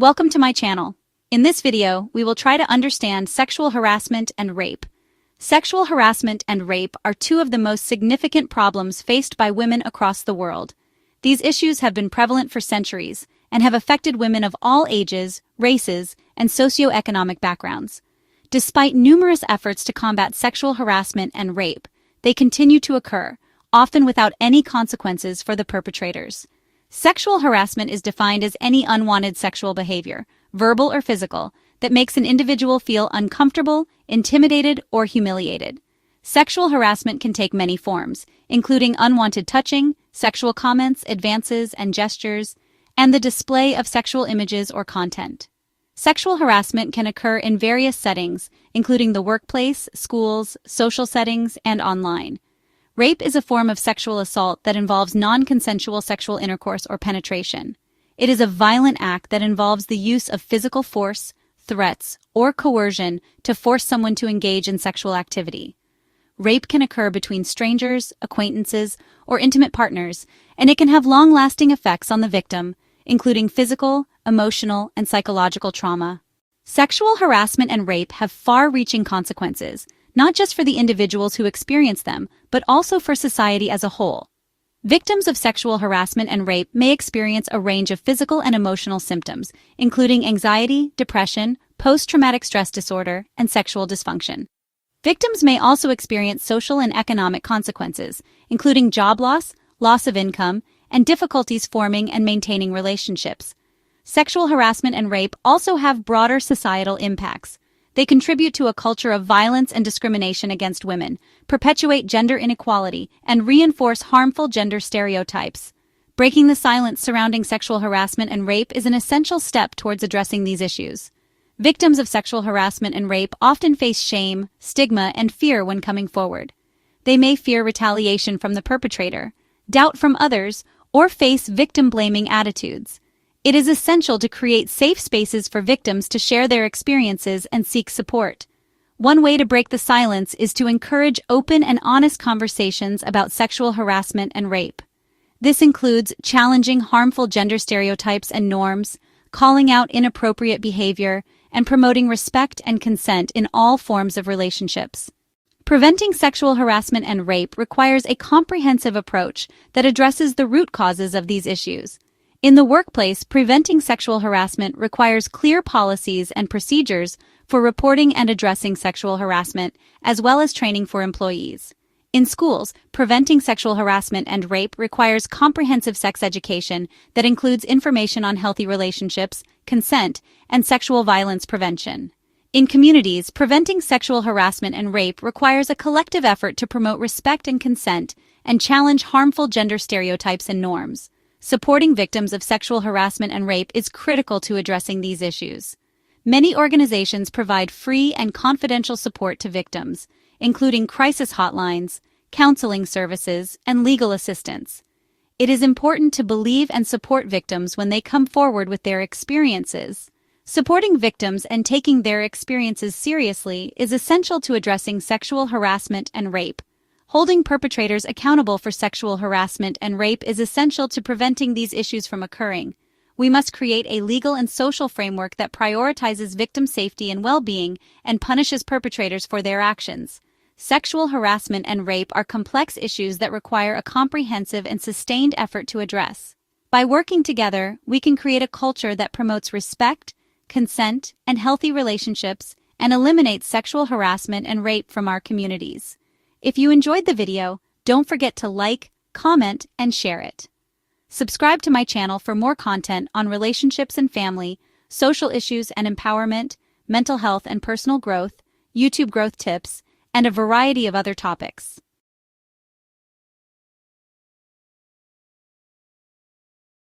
Welcome to my channel. In this video, we will try to understand sexual harassment and rape. Sexual harassment and rape are two of the most significant problems faced by women across the world. These issues have been prevalent for centuries and have affected women of all ages, races, and socioeconomic backgrounds. Despite numerous efforts to combat sexual harassment and rape, they continue to occur, often without any consequences for the perpetrators. Sexual harassment is defined as any unwanted sexual behavior, verbal or physical, that makes an individual feel uncomfortable, intimidated, or humiliated. Sexual harassment can take many forms, including unwanted touching, sexual comments, advances, and gestures, and the display of sexual images or content. Sexual harassment can occur in various settings, including the workplace, schools, social settings, and online. Rape is a form of sexual assault that involves non-consensual sexual intercourse or penetration. It is a violent act that involves the use of physical force, threats, or coercion to force someone to engage in sexual activity. Rape can occur between strangers, acquaintances, or intimate partners, and it can have long-lasting effects on the victim, including physical, emotional, and psychological trauma. Sexual harassment and rape have far-reaching consequences, not just for the individuals who experience them, but also for society as a whole. Victims of sexual harassment and rape may experience a range of physical and emotional symptoms, including anxiety, depression, post-traumatic stress disorder, and sexual dysfunction. Victims may also experience social and economic consequences, including job loss, loss of income, and difficulties forming and maintaining relationships. Sexual harassment and rape also have broader societal impacts. They contribute to a culture of violence and discrimination against women, perpetuate gender inequality, and reinforce harmful gender stereotypes. Breaking the silence surrounding sexual harassment and rape is an essential step towards addressing these issues. Victims of sexual harassment and rape often face shame, stigma, and fear when coming forward. They may fear retaliation from the perpetrator, doubt from others, or face victim-blaming attitudes. It is essential to create safe spaces for victims to share their experiences and seek support. One way to break the silence is to encourage open and honest conversations about sexual harassment and rape. This includes challenging harmful gender stereotypes and norms, calling out inappropriate behavior, and promoting respect and consent in all forms of relationships. Preventing sexual harassment and rape requires a comprehensive approach that addresses the root causes of these issues. In the workplace, preventing sexual harassment requires clear policies and procedures for reporting and addressing sexual harassment, as well as training for employees. In schools, preventing sexual harassment and rape requires comprehensive sex education that includes information on healthy relationships, consent, and sexual violence prevention. In communities, preventing sexual harassment and rape requires a collective effort to promote respect and consent and challenge harmful gender stereotypes and norms. Supporting victims of sexual harassment and rape is critical to addressing these issues. Many organizations provide free and confidential support to victims, including crisis hotlines, counseling services, and legal assistance. It is important to believe and support victims when they come forward with their experiences. Supporting victims and taking their experiences seriously is essential to addressing sexual harassment and rape. Holding perpetrators accountable for sexual harassment and rape is essential to preventing these issues from occurring. We must create a legal and social framework that prioritizes victim safety and well-being and punishes perpetrators for their actions. Sexual harassment and rape are complex issues that require a comprehensive and sustained effort to address. By working together, we can create a culture that promotes respect, consent, and healthy relationships and eliminates sexual harassment and rape from our communities. If you enjoyed the video, don't forget to like, comment, and share it. Subscribe to my channel for more content on relationships and family, social issues and empowerment, mental health and personal growth, YouTube growth tips, and a variety of other topics.